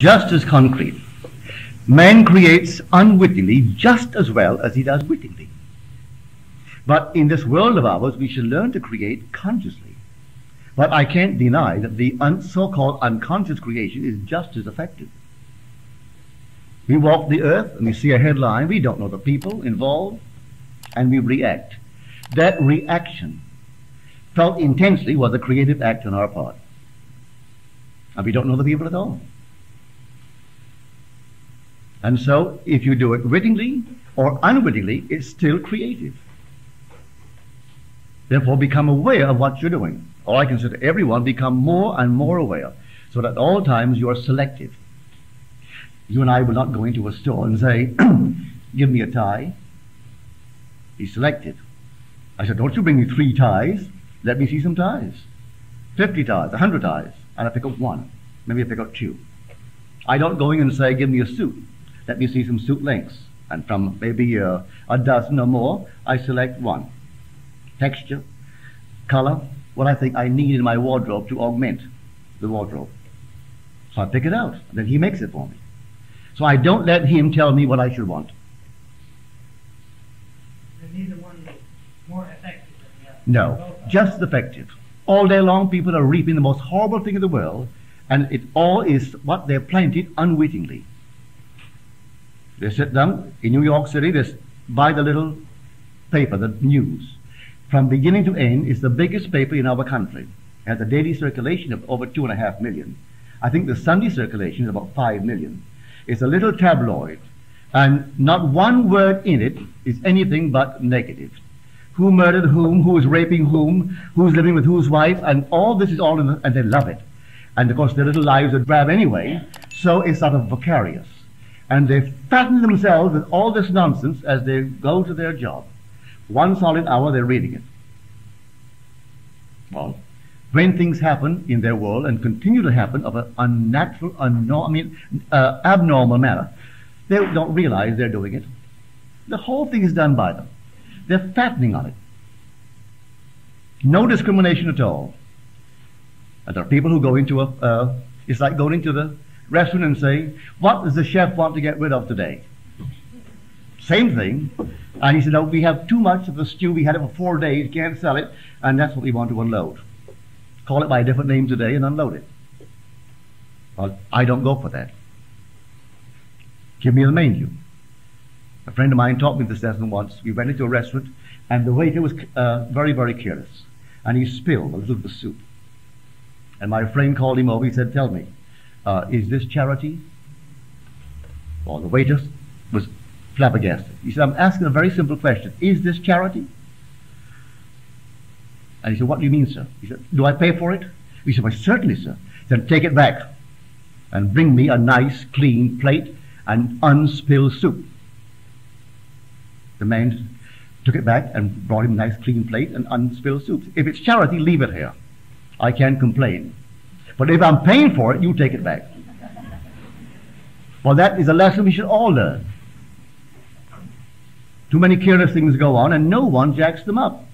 just as concrete. Man creates unwittingly just as well as he does wittingly. But in this world of ours, we should learn to create consciously. But I can't deny that the so-called unconscious creation is just as effective. We walk the earth and we see a headline, we don't know the people involved, and we react. That reaction, felt intensely, was a creative act on our part. And we don't know the people at all. And so, if you do it wittingly or unwittingly, it's still creative. Therefore, become aware of what you're doing. Or I consider everyone become more and more aware, so that at all times you are selective. You and I will not go into a store and say, give me a tie. He's selective. I said, don't you bring me 3 ties. Let me see some ties. 50 ties, 100 ties. And I pick up 1. Maybe I pick up 2. I don't go in and say, give me a suit. Let me see some suit lengths. And from maybe a dozen or more, I select 1. Texture, color, what I think I need in my wardrobe to augment the wardrobe. So I pick it out. Then he makes it for me. So I don't let him tell me what I should want. Neither one is more effective than the other. No, just effective. All day long people are reaping the most horrible thing in the world, and it all is what they're planted unwittingly. They sit down in New York City, they buy the little paper, the news. From beginning to end, it's the biggest paper in our country. It has a daily circulation of over 2.5 million. I think the Sunday circulation is about 5 million. It's a little tabloid, and not one word in it is anything but negative. Who murdered whom, who is raping whom, who's living with whose wife, and all this is all in and they love it. And of course their little lives are drab anyway, so it's sort of vicarious. And they fatten themselves with all this nonsense as they go to their job. 1 solid hour they're reading it. Well, when things happen in their world and continue to happen of an unnatural, abnormal manner, they don't realize they're doing it. The whole thing is done by them. They're fattening on it. No discrimination at all. And there are people who go into it's like going into the restaurant and say, what does the chef want to get rid of today? Same thing. And he said, oh, we have too much of the stew. We had it for 4 days. Can't sell it. And that's what we want to unload. Call it by a different name today and unload it. Well, I don't go for that. Give me the menu. A friend of mine taught me this lesson once. We went into a restaurant and the waiter was very, very careless. And he spilled a little of the soup. And my friend called him over. He said, tell me, is this charity? Well, the waiter was flabbergasted. He said, I'm asking a very simple question. Is this charity? And he said, what do you mean, sir? He said, do I pay for it? He said, well, certainly, sir. He said, take it back and bring me a nice, clean plate and unspilled soup. The man took it back and brought him a nice, clean plate and unspilled soup. If it's charity, leave it here. I can't complain. But if I'm paying for it, you take it back. Well, that is a lesson we should all learn. Too many careless things go on and no one jacks them up.